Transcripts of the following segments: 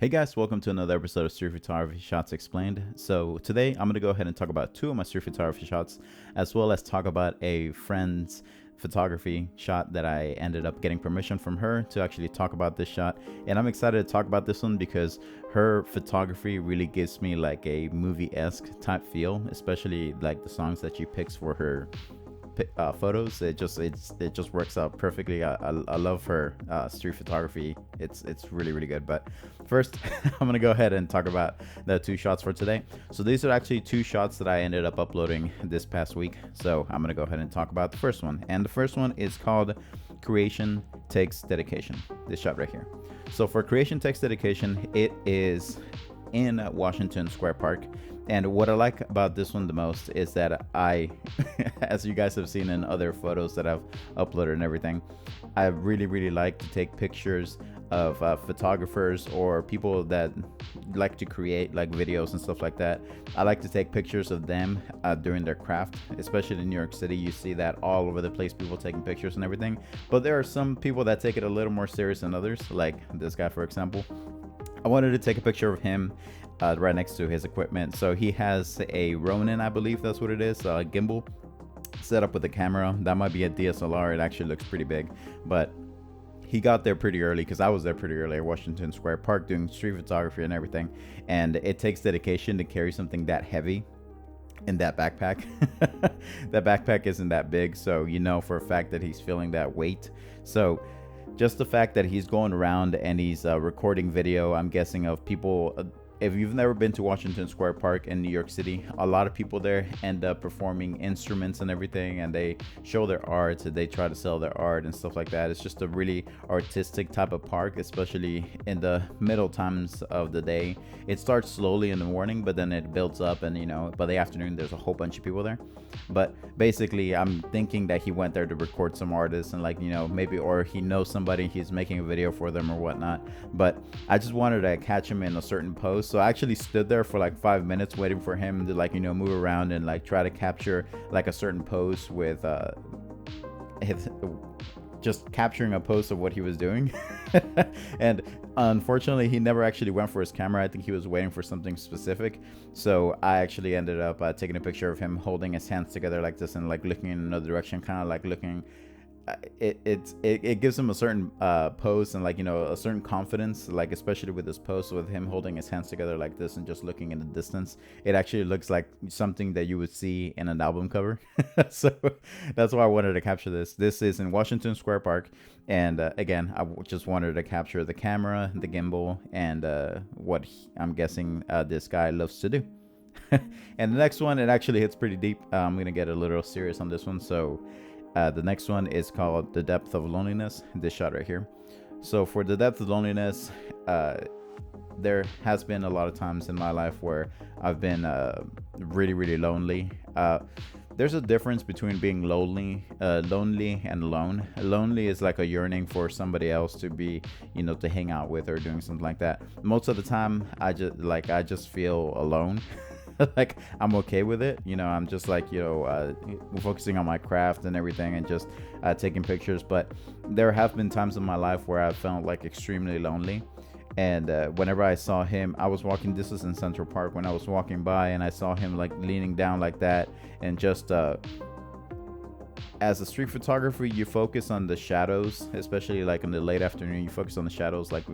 Hey guys, welcome to another episode of Street Photography Shots Explained. So today I'm going to go ahead and talk about two of my street photography shots, as well as talk about a friend's photography shot that I ended up getting permission from her to actually talk about this shot. And I'm excited to talk about this one because her photography really gives me like a movie-esque type feel, especially like the songs that she picks for her photos. It just works out perfectly. I love her street photography. It's really good. But first, I'm gonna go ahead and talk about the two shots for today. So these are actually two shots that I ended up uploading this past week. So I'm gonna go ahead and talk about the first one. And the first one is called Creation Takes Dedication. This shot right here. So for Creation Takes Dedication, it is in Washington Square Park. And what I like about this one the most is that as you guys have seen in other photos that I've uploaded and everything, I really like to take pictures of photographers or people that like to create like videos and stuff like that. I like to take pictures of them during their craft, especially in New York City. You see that all over the place, people taking pictures and everything. But there are some people that take it a little more serious than others, like this guy, for example. I wanted to take a picture of him right next to his equipment. So he has a Ronin, I believe that's what it is, a gimbal set up with a camera. That might be a DSLR. It actually looks pretty big, but he got there pretty early because I was there pretty early at Washington Square Park doing street photography and everything. And it takes dedication to carry something that heavy in that backpack. That backpack isn't that big, so you know for a fact that he's feeling that weight. So just the fact that he's going around and he's recording video, I'm guessing, of people. If you've never been to Washington Square Park in New York City, a lot of people there end up performing instruments and everything, and they show their art, and they try to sell their art and stuff like that. It's just a really artistic type of park, especially in the middle times of the day. It starts slowly in the morning, but then it builds up, and by the afternoon there's a whole bunch of people there. But basically, I'm thinking that he went there to record some artists and maybe, or he knows somebody, he's making a video for them or whatnot. But I just wanted to catch him in a certain pose. So I actually stood there for like 5 minutes waiting for him to move around and like try to capture like a certain pose with just capturing a pose of what he was doing. And unfortunately, he never actually went for his camera. I think he was waiting for something specific. So I actually ended up taking a picture of him holding his hands together like this and like looking in another direction, kind of like looking. It gives him a certain pose and a certain confidence, like especially with this pose with him holding his hands together like this and just looking in the distance. It actually looks like something that you would see in an album cover. So that's why I wanted to capture this. This is in Washington Square Park, and again, I just wanted to capture the camera, the gimbal, and I'm guessing this guy loves to do. And the next one, it actually hits pretty deep. I'm gonna get a little serious on this one. So the next one is called The Depth of Loneliness, this shot right here. So for The Depth of Loneliness, there has been a lot of times in my life where I've been really lonely. There's a difference between being lonely and alone. Lonely is like a yearning for somebody else to be, to hang out with or doing something like that. Most of the time, I just feel alone. Like I'm okay with it, I'm just focusing on my craft and everything and just taking pictures. But there have been times in my life where I felt like extremely lonely. And whenever I saw him, I was walking, this is in Central Park, when I was walking by and I saw him like leaning down like that, and just as a street photographer, you focus on the shadows, especially like in the late afternoon. You focus on the shadows like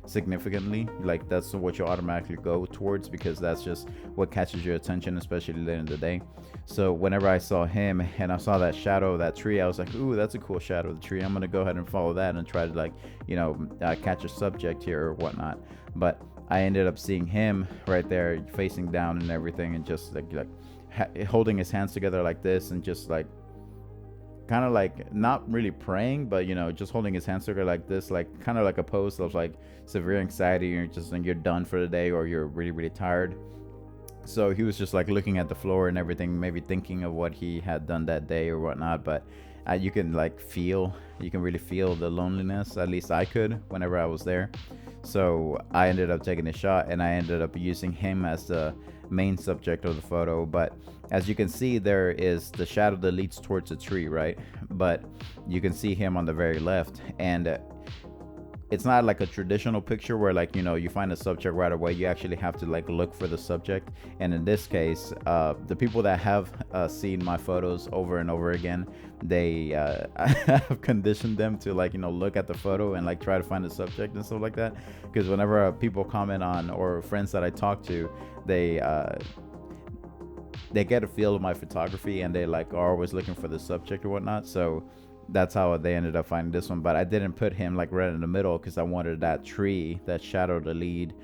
significantly, like that's what you automatically go towards, because that's just what catches your attention, especially late in the day. So whenever I saw him and I saw that shadow of that tree, I was like, ooh, that's a cool shadow of the tree. I'm gonna go ahead and follow that and try to catch a subject here or whatnot. But I ended up seeing him right there facing down and everything, and just holding his hands together like this, and just like kind of like not really praying, but just holding his hands together like this, like kind of like a pose of like severe anxiety. You're done for the day, or you're really tired. So he was just like looking at the floor and everything, maybe thinking of what he had done that day or whatnot. But you can really feel the loneliness. At least I could whenever I was there. So I ended up taking a shot, and I ended up using him as the main subject of the photo. But as you can see, there is the shadow that leads towards the tree, right? But you can see him on the very left, and it's not like a traditional picture where like, you know, you find a subject right away. You actually have to like look for the subject. And in this case, the people that have seen my photos over and over again, they I have conditioned them to like, you know, look at the photo and like try to find the subject and stuff like that. Because whenever people comment on, or friends that I talk to, they get a feel of my photography, and they like are always looking for the subject or whatnot. So that's how they ended up finding this one. But I didn't put him like right in the middle because I wanted that tree, that shadow, to lead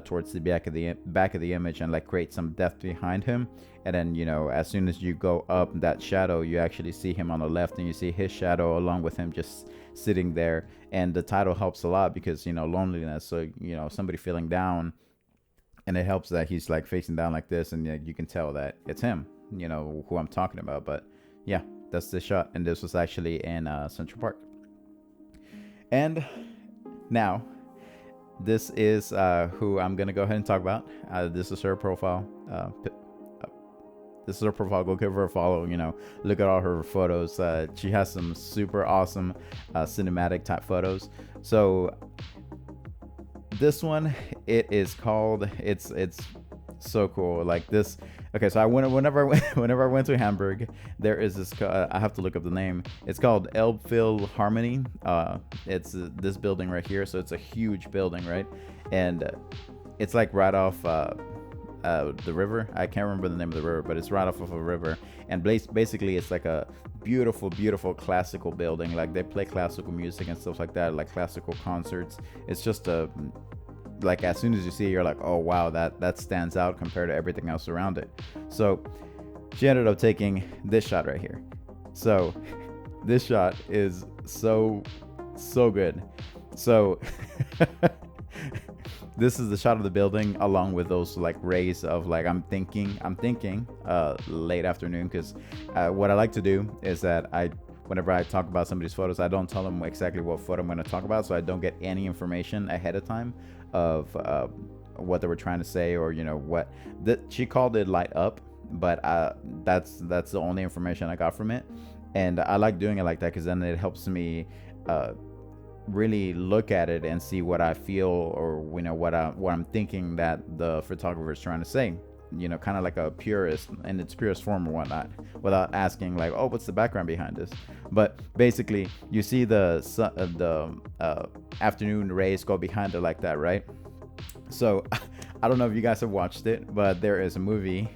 towards the back of the image and like create some depth behind him. And then, you know, as soon as you go up that shadow, you actually see him on the left, and you see his shadow along with him just sitting there. And the title helps a lot because, you know, loneliness. So, you know, somebody feeling down, and it helps that he's like facing down like this, and you can tell that it's him, you know, who I'm talking about. But yeah, that's the shot, and this was actually in Central Park. And now this is who I'm gonna go ahead and talk about. This is her profile. This is her profile. Go give her a follow. You know, look at all her photos. She has some super awesome cinematic type photos. So this one, it is called, it's so cool. Like this. Okay, so whenever I went to Hamburg, there is this. I have to look up the name. It's called Elbphilharmonie. It's this building right here. So it's a huge building, right? And it's like right off the river. I can't remember the name of the river, but it's right off of a river. And basically, it's like a beautiful, beautiful classical building. Like they play classical music and stuff like that, like classical concerts. It's just a like as soon as you see it, you're like, oh wow, that stands out compared to everything else around it. So she ended up taking this shot right here. So this shot is so good. So this is the shot of the building along with those like rays of like I'm thinking late afternoon, because what I like to do is that whenever I talk about somebody's photos, I don't tell them exactly what photo I'm going to talk about, so I don't get any information ahead of time of what they were trying to say, or you know what she called it light up, but that's the only information I got from it. And I like doing it like that because then it helps me really look at it and see what I feel, or you know what I'm thinking that the photographer is trying to say, you know, kind of like a purist in its purest form or whatnot, without asking like, oh, what's the background behind this. But basically you see the afternoon rays go behind it like that, right? So I don't know if you guys have watched it, but there is a movie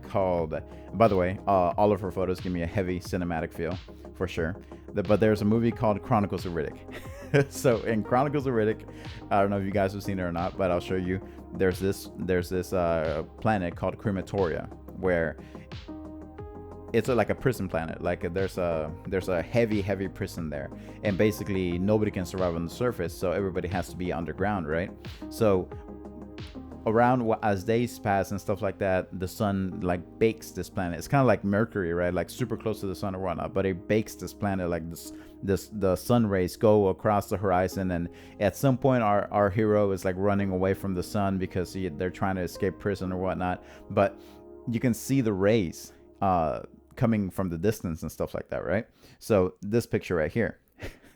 called, by the way, all of her photos give me a heavy cinematic feel for sure, but there's a movie called Chronicles of Riddick. So in Chronicles of Riddick, I don't know if you guys have seen it or not, but I'll show you. There's this planet called Crematoria, where it's like a prison planet. Like there's a heavy prison there, and basically nobody can survive on the surface, so everybody has to be underground, right? So around as days pass and stuff like that, the sun like bakes this planet. It's kind of like Mercury, right? Like super close to the sun or whatnot, but it bakes this planet. Like the sun rays go across the horizon, and at some point our hero is like running away from the sun because they're trying to escape prison or whatnot. But you can see the rays coming from the distance and stuff like that, right? So this picture right here.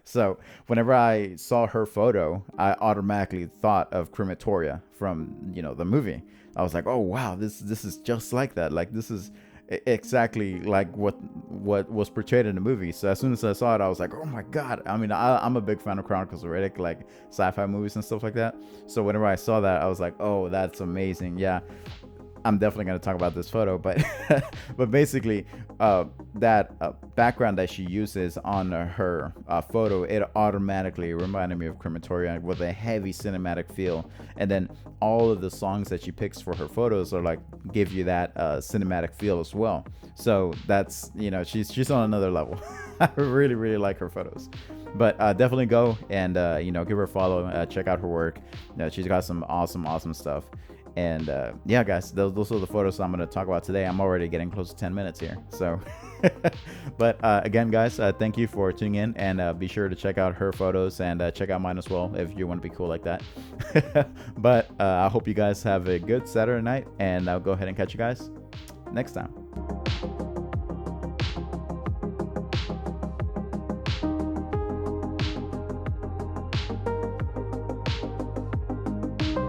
So whenever I saw her photo, I automatically thought of Crematoria from, you know, the movie. I was like, oh wow, this is just like that. Like this is exactly like what was portrayed in the movie. So as soon as I saw it, I was like, oh my god. I mean, I'm a big fan of Chronicles of Riddick, like sci-fi movies and stuff like that. So whenever I saw that, I was like, oh, that's amazing. Yeah, I'm definitely going to talk about this photo, but but basically that background that she uses on her photo, it automatically reminded me of Crematoria with a heavy cinematic feel. And then all of the songs that she picks for her photos are like give you that cinematic feel as well. So that's, you know, she's on another level. I really like her photos. But definitely go and you know, give her a follow, check out her work. She's got some awesome stuff. And yeah, guys, those are the photos I'm going to talk about today. I'm already getting close to 10 minutes here. So, but again, guys, thank you for tuning in, and be sure to check out her photos and check out mine as well if you want to be cool like that. But I hope you guys have a good Saturday night, and I'll go ahead and catch you guys next time.